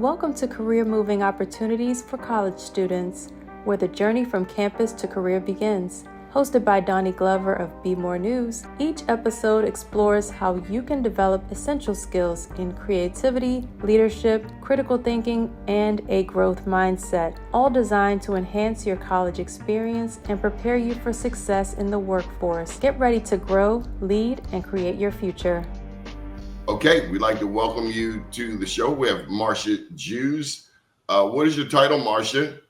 Welcome to Career Moving Opportunities for College Students, where the journey from campus to career begins. Hosted by Donnie Glover of Be More News, each episode explores how you can develop essential skills in creativity, leadership, critical thinking, and a growth mindset, all designed to enhance your college experience and prepare you for success in the workforce. Get ready to grow, lead, and create your future. Okay, we'd like to welcome you to the show. We have Marsha Jews. What is your title, Marsha?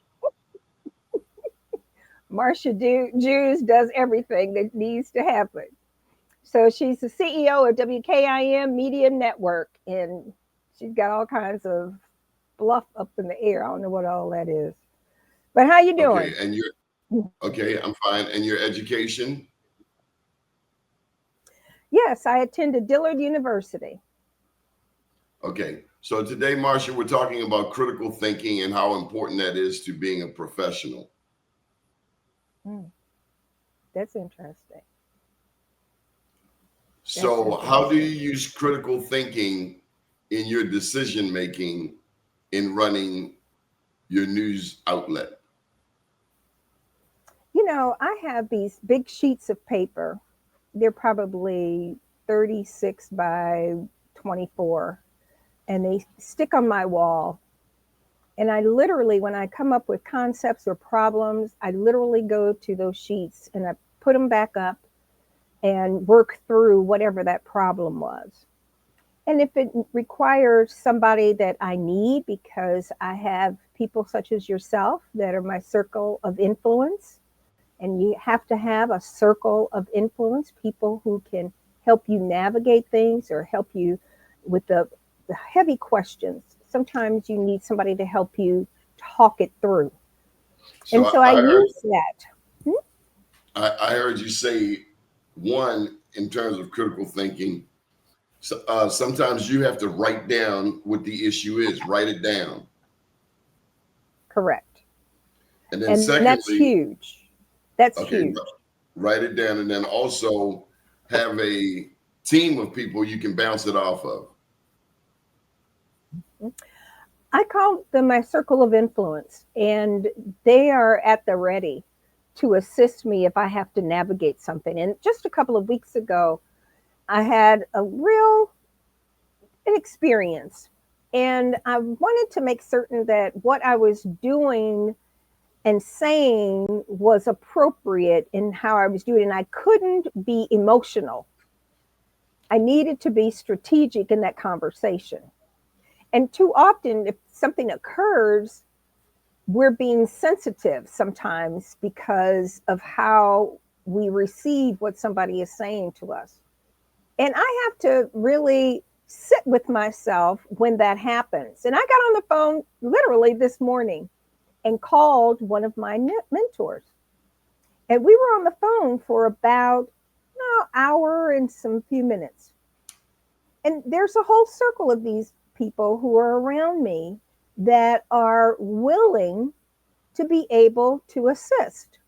Marsha Jews does everything that needs to happen. So she's the CEO of WKIM Media Network, and she's got all kinds of fluff up in the air. I don't know what all that is. But how you doing? Okay, and I'm fine. And your education? Yes, I attended Dillard University. Okay, so today, Marsha, we're talking about critical thinking and how important that is to being a professional. That's interesting. So how do you use critical thinking in your decision making in running your news outlet? You know, I have these big sheets of paper. They're probably 36 by 24, and they stick on my wall. And I literally, when I come up with concepts or problems, I literally go to those sheets and I put them back up and work through whatever that problem was. And if it requires somebody that I need, because I have people such as yourself that are my circle of influence, and you have to have a circle of influence, people who can help you navigate things or help you with the heavy questions. Sometimes you need somebody to help you talk it through. So I use that. I heard you say, one, in terms of critical thinking, sometimes you have to write down what the issue is, write it down. Correct. And then secondly, that's huge. That's huge. Write it down, and then also have a team of people you can bounce it off of. I call them my circle of influence, and they are at the ready to assist me if I have to navigate something. And just a couple of weeks ago, I had an experience, and I wanted to make certain that what I was doing and saying was appropriate in how I was doing it. And I couldn't be emotional. I needed to be strategic in that conversation. And too often, if something occurs, we're being sensitive sometimes because of how we receive what somebody is saying to us. And I have to really sit with myself when that happens. And I got on the phone literally this morning and called one of my mentors. And we were on the phone for about an hour and some few minutes. And there's a whole circle of these people who are around me that are willing to be able to assist.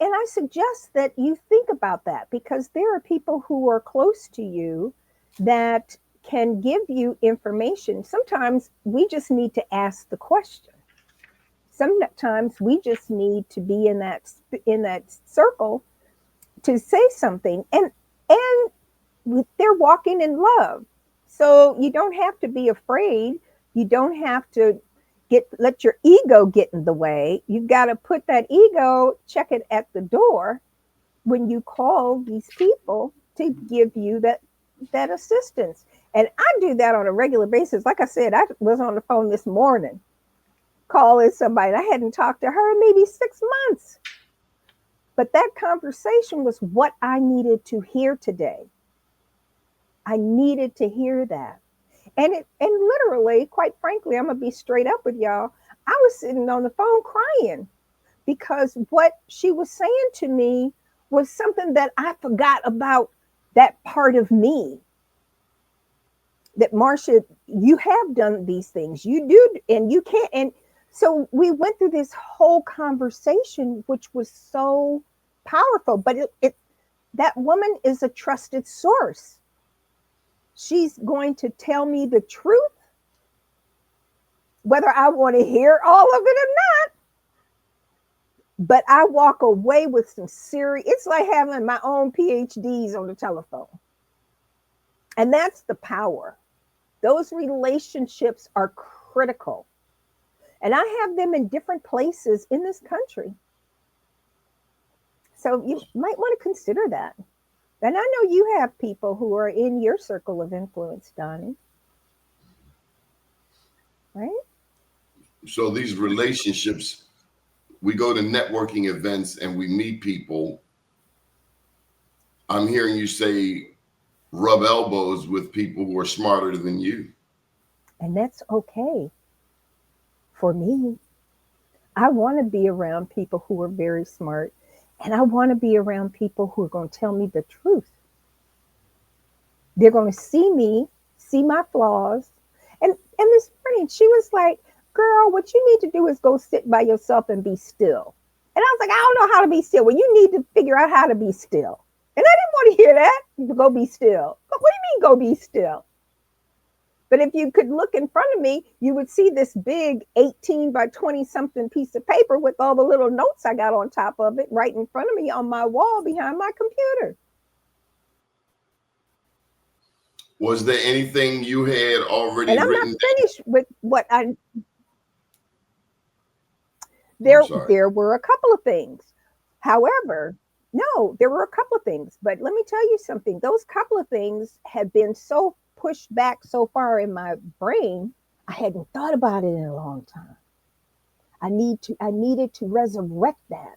And I suggest that you think about that, because there are people who are close to you that can give you information. Sometimes we just need to ask the question. Sometimes we just need to be in that circle to say something, and they're walking in love. So you don't have to be afraid. You don't have to let your ego get in the way. You've got to put that ego, check it at the door when you call these people to give you that assistance. And I do that on a regular basis. Like I said, I was on the phone this morning calling somebody. I hadn't talked to her in maybe 6 months. But that conversation was what I needed to hear today. I needed to hear that. And literally, quite frankly, I'm going to be straight up with y'all. I was sitting on the phone crying because what she was saying to me was something that I forgot about, that part of me. That, Marsha, you have done these things. You do, and you can't. And so we went through this whole conversation, which was so powerful. But that woman is a trusted source. She's going to tell me the truth. whether I want to hear all of it or not. But I walk away with some serious, it's like having my own PhDs on the telephone. And that's the power. Those relationships are critical. And I have them in different places in this country. So you might want to consider that. And I know you have people who are in your circle of influence, Donnie. Right? So these relationships, we go to networking events and we meet people. I'm hearing you say rub elbows with people who are smarter than you. And that's okay for me. I want to be around people who are very smart, and I want to be around people who are going to tell me the truth. They're going to see me, see my flaws. And this morning, she was like, girl, what you need to do is go sit by yourself and be still. And I was like, I don't know how to be still. Well, you need to figure out how to be still. And I didn't want to hear that. Go be still. But what do you mean, go be still? But if you could look in front of me, you would see this big 18 by 20 something piece of paper with all the little notes I got on top of it right in front of me on my wall behind my computer. Was there anything you had already and I'm written not finished with what there were a couple of things. However, no, there were a couple of things. But let me tell you something. Those couple of things had been so pushed back so far in my brain, I hadn't thought about it in a long time. I needed to resurrect that.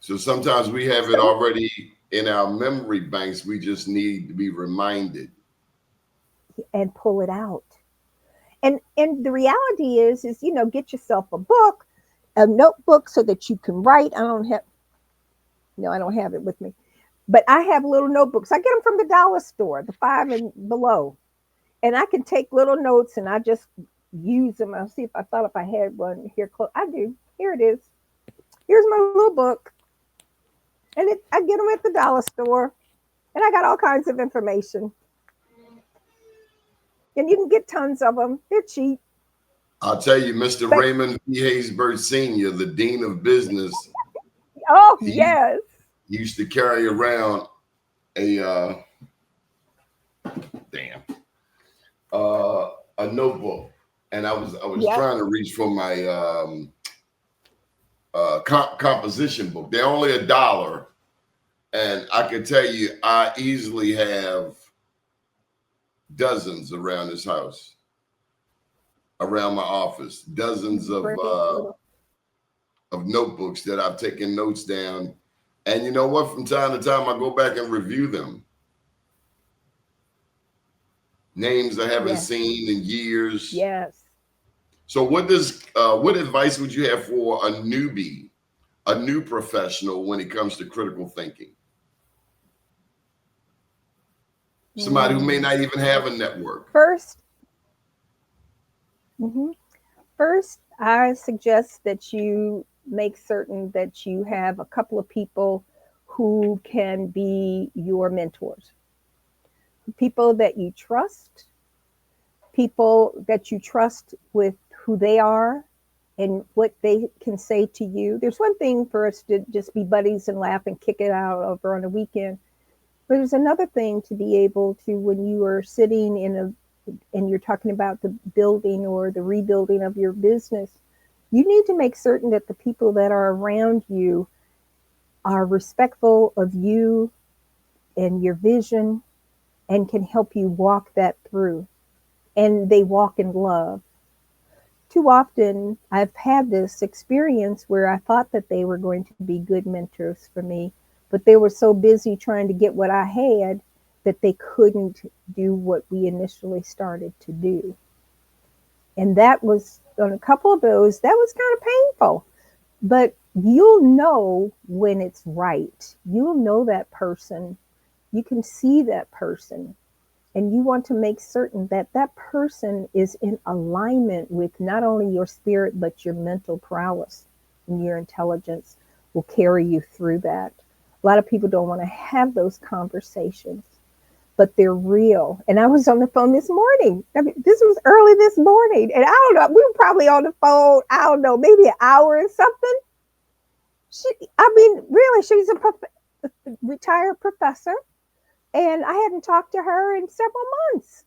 So sometimes we have it already in our memory banks. We just need to be reminded and pull it out. And the reality is, get yourself a book, a notebook, so that you can write. I don't have it with me, but I have little notebooks. I get them from the dollar store, the 5 and below, and I can take little notes and I just use them. I'll see if I had one here close. I do. Here it is. Here's my little book, and I get them at the dollar store, and I got all kinds of information. And you can get tons of them. They're cheap. I'll tell you, Mr. Raymond B. Haysbert Sr., the Dean of Business. Oh, yes. He used to carry around a notebook. And I was trying to reach for my composition book. They're only $1. And I can tell you, I easily have dozens around this house, around my office, dozens of notebooks that I've taken notes down. And you know what? From time to time, I go back and review them. Names I haven't seen in years. Yes. So what advice would you have for a newbie, a new professional when it comes to critical thinking? Somebody who may not even have a network. First, I suggest that you make certain that you have a couple of people who can be your mentors. People that you trust with who they are and what they can say to you. There's one thing for us to just be buddies and laugh and kick it out over on a weekend. But there's another thing to be able to, when you are sitting and you're talking about the building or the rebuilding of your business, you need to make certain that the people that are around you are respectful of you and your vision and can help you walk that through. And they walk in love. Too often, I've had this experience where I thought that they were going to be good mentors for me, but they were so busy trying to get what I had that they couldn't do what we initially started to do. And that was, on a couple of those, that was kind of painful. But you'll know when it's right. You'll know that person. You can see that person. And you want to make certain that that person is in alignment with not only your spirit, but your mental prowess and your intelligence will carry you through that. A lot of people don't want to have those conversations. but they're real. And I was on the phone this morning. I mean, this was early this morning. And I don't know, we were probably on the phone, I don't know, maybe an hour or something. Really, she's a retired professor. And I hadn't talked to her in several months.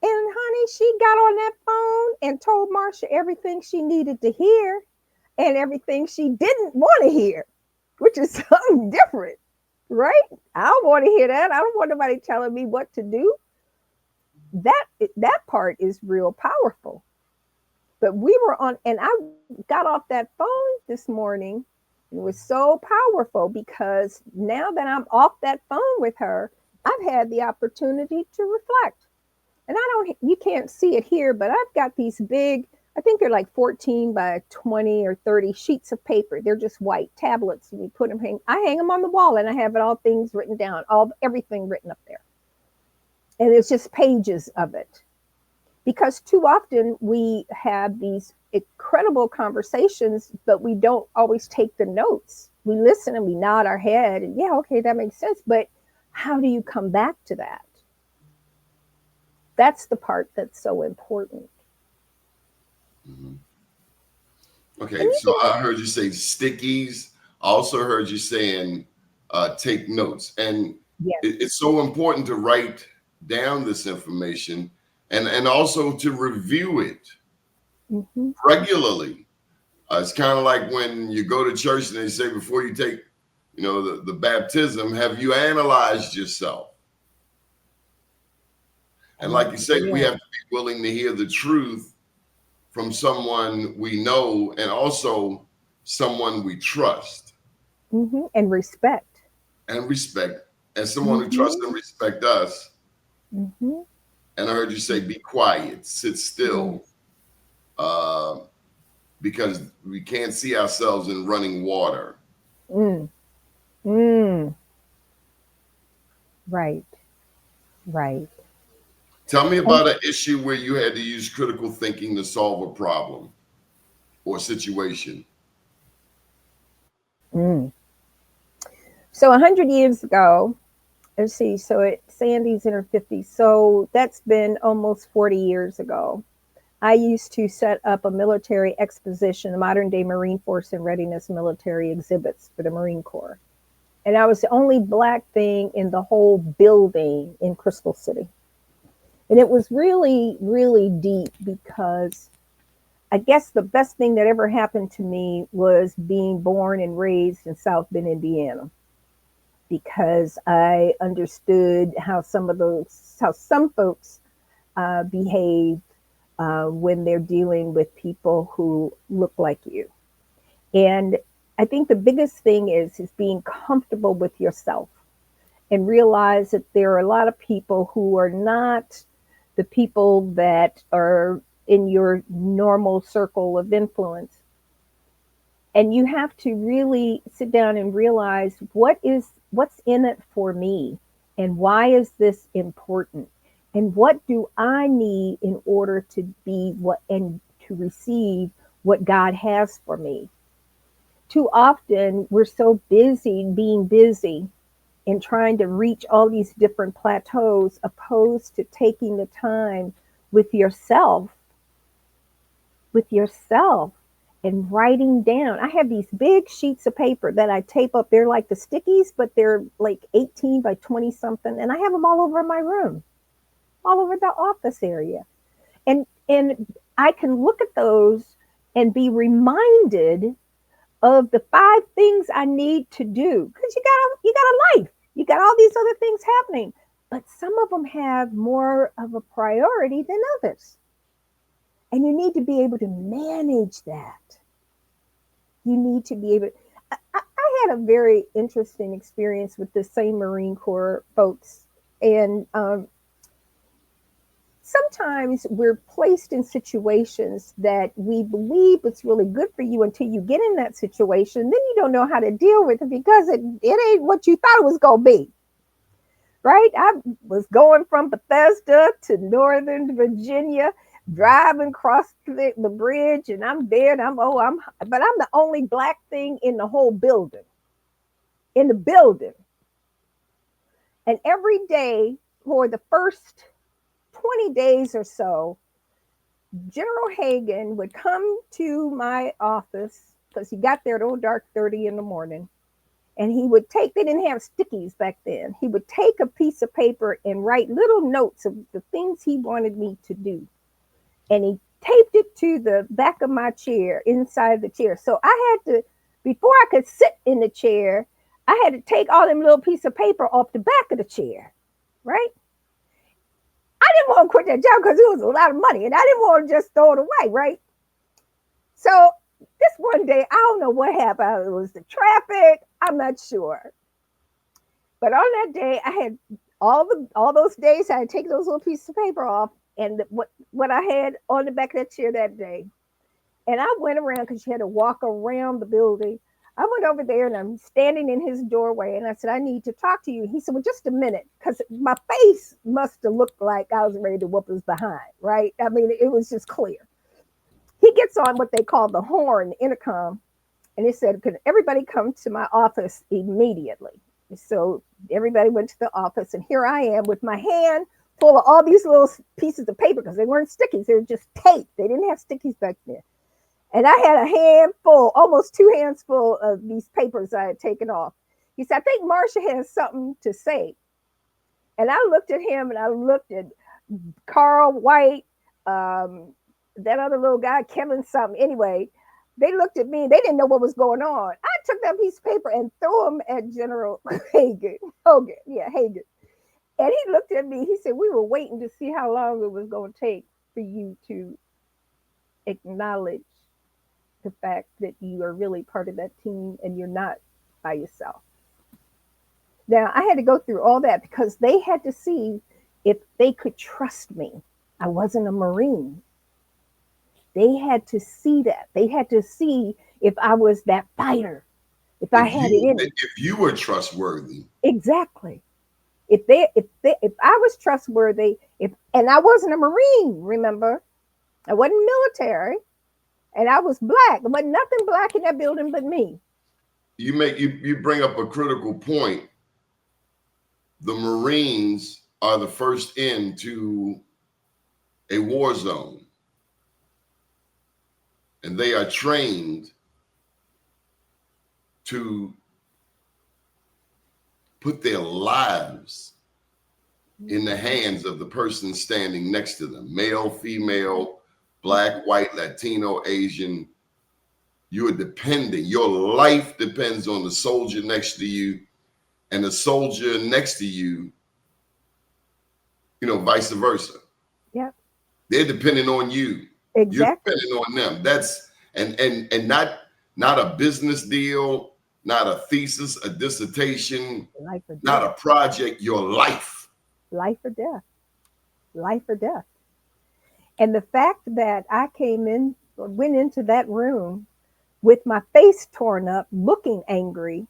And honey, she got on that phone and told Marsha everything she needed to hear and everything she didn't want to hear, which is something different, right? I don't want to hear that. I don't want nobody telling me what to do. That part is real powerful. But we were on, and I got off that phone this morning. It was so powerful because now that I'm off that phone with her, I've had the opportunity to reflect. And you can't see it here, but I've got these big, I think they're like 14 by 20 or 30 sheets of paper. They're just white tablets. And you put them, I hang them on the wall, and I have it all things written down, everything written up there. And it's just pages of it. Because too often we have these incredible conversations, but we don't always take the notes. We listen and we nod our head and yeah, okay, that makes sense. But how do you come back to that? That's the part that's so important. Mm-hmm. Okay, so I heard you say stickies. I also heard you saying take notes. And yes, it's so important to write down this information and also to review it regularly. It's kind of like when you go to church and they say before you take, the baptism, have you analyzed yourself? And like you say, we have to be willing to hear the truth from someone we know and also someone we trust. And respect. And someone who trusts and respect us. And I heard you say, be quiet, sit still, because we can't see ourselves in running water. Right. Tell me about an issue where you had to use critical thinking to solve a problem or situation. So 100 years ago, let's see, Sandy's in her 50s. So that's been almost 40 years ago. I used to set up a military exposition, modern day Marine Force and Readiness military exhibits for the Marine Corps. And I was the only Black thing in the whole building in Crystal City. And it was really, really deep because I guess the best thing that ever happened to me was being born and raised in South Bend, Indiana, because I understood how some folks behave when they're dealing with people who look like you. And I think the biggest thing is being comfortable with yourself and realize that there are a lot of people who are not the people that are in your normal circle of influence. And you have to really sit down and realize what's in it for me and why is this important? And what do I need in order to be and to receive what God has for me? Too often we're so busy being busy and trying to reach all these different plateaus opposed to taking the time with yourself and writing down. I have these big sheets of paper that I tape up. They're like the stickies, but they're like 18 by 20 something. And I have them all over my room, all over the office area. And I can look at those and be reminded of the 5 things I need to do. Because you got a life. You got all these other things happening. But some of them have more of a priority than others. And you need to be able to manage that. You need to be able. I had a very interesting experience with the same Marine Corps folks. And sometimes we're placed in situations that we believe it's really good for you until you get in that situation. Then you don't know how to deal with it because it ain't what you thought it was going to be. Right? I was going from Bethesda to Northern Virginia, driving across the bridge, and I'm there, and I'm the only Black thing in the whole building. In the building. And every day for the first 20 days or so, General Hagen would come to my office because he got there at old dark 30 in the morning. And he would take, they didn't have stickies back then. He would take a piece of paper and write little notes of the things he wanted me to do. And he taped it to the back of my chair, inside the chair. So I had to, before I could sit in the chair, I had to take all them little piece of paper off the back of the chair, right? I didn't want to quit that job because it was a lot of money and I didn't want to just throw it away, right? So this one day, I don't know what happened. It was the traffic. I'm not sure. But on that day, I had all those days, I had taken those little pieces of paper off and what I had on the back of that chair that day. And I went around because you had to walk around the building. I went over there and I'm standing in his doorway and I said, I need to talk to you. He said, well, just a minute, because my face must have looked like I was ready to whoop his behind, right? I mean, it was just clear. He gets on what they call the horn, the intercom, and he said, could everybody come to my office immediately? So everybody went to the office, and here I am with my hand full of all these little pieces of paper because they weren't stickies. They were just tape. They didn't have stickies back then. And I had a handful, almost 2 hands full of these papers I had taken off. He said, I think Marsha has something to say. And I looked at him and I looked at Carl White, that other little guy, Kevin something. Anyway, they looked at me. They didn't know what was going on. I took that piece of paper and threw him at General Hagen. Hagen. And he looked at me. He said, we were waiting to see how long it was going to take for you to acknowledge the fact that you are really part of that team and you're not by yourself. Now, I had to go through all that because they had to see if they could trust me. I wasn't a Marine. They had to see that. They had to see if I was that fighter, if I had it in me. If you were trustworthy. Exactly. If I was trustworthy, and I wasn't a Marine, remember? I wasn't military, and I was black. There wasn't nothing black in that building but me. You bring up a critical point. The Marines are the first into a war zone. And they are trained to put their lives in the hands of the person standing next to them, male, female, black, white, Latino, Asian. You are depending, your life depends on the soldier next to you, and the soldier next to you, vice versa. Yeah. They're depending on you. Exactly. You're depending on them. That's and not a business deal, not a thesis, a dissertation, not a project, your life. Life or death. Life or death. And the fact that I went into that room with my face torn up, looking angry,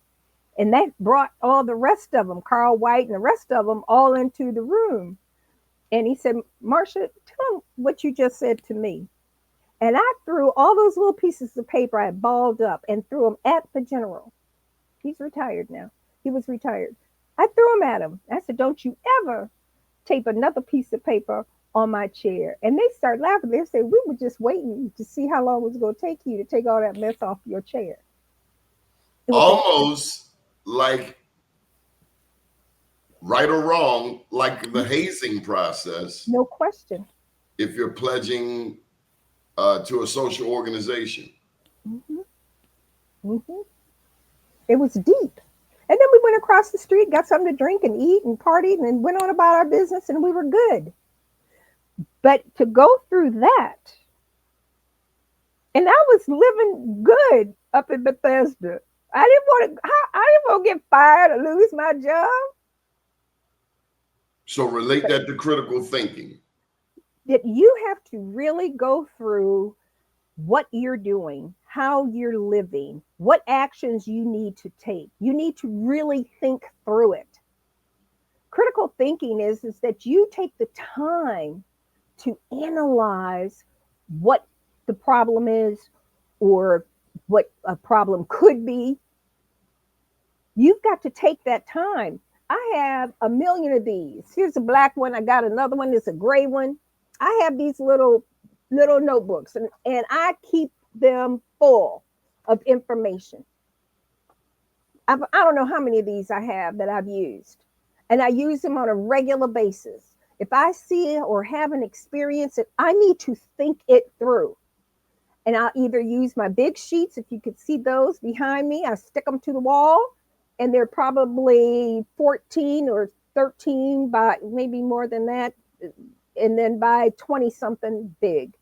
and that brought all the rest of them, Carl White and the rest of them, all into the room. And he said, Marsha, tell them what you just said to me. And I threw all those little pieces of paper I had balled up and threw them at the general. He's retired now. He was retired. I threw them at him. I said, don't you ever tape another piece of paper on my chair. And they started laughing. They said, we were just waiting to see how long it was going to take you to take all that mess off your chair. Almost like, right or wrong, like the hazing process. No question. If you're pledging to a social organization. Mm-hmm. Mm-hmm. It was deep. And then we went across the street, got something to drink and eat and partied and went on about our business and we were good. But to go through that, and I was living good up in Bethesda. I didn't want to get fired or lose my job. So relate that to critical thinking. That you have to really go through what you're doing, how you're living, what actions you need to take. You need to really think through it. Critical thinking is that you take the time to analyze what the problem is or what a problem could be. You've got to take that time. I have a million of these. Here's a black one. I got another one. It's a gray one. I have these little notebooks, and I keep them full of information. I don't know how many of these I have that I've used, and I use them on a regular basis. If I see or have an experience that I need to think it through, and I'll either use my big sheets, if you could see those behind me, I stick them to the wall, and they're probably 14 or 13 by maybe more than that, and then by 20 something big.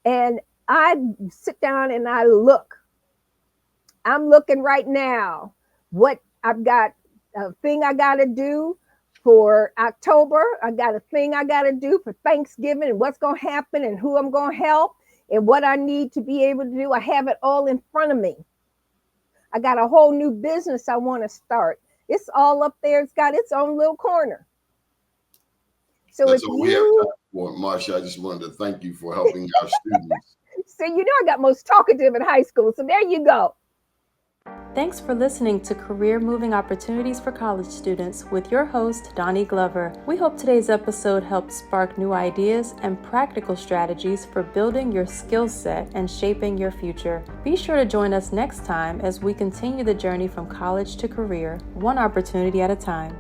And I sit down and I look. I'm looking right now what I've got, a thing I got to do for October. I got a thing I got to do for Thanksgiving, and what's going to happen and who I'm going to help and what I need to be able to do. I have it all in front of me. I got a whole new business I want to start. It's all up there. It's got its own little corner. So that's all we have time for, Marsha. I just wanted to thank you for helping our students. So I got most talkative in high school. So there you go. Thanks for listening to Career Moving Opportunities for College Students with your host, Donnie Glover. We hope today's episode helped spark new ideas and practical strategies for building your skill set and shaping your future. Be sure to join us next time as we continue the journey from college to career, one opportunity at a time.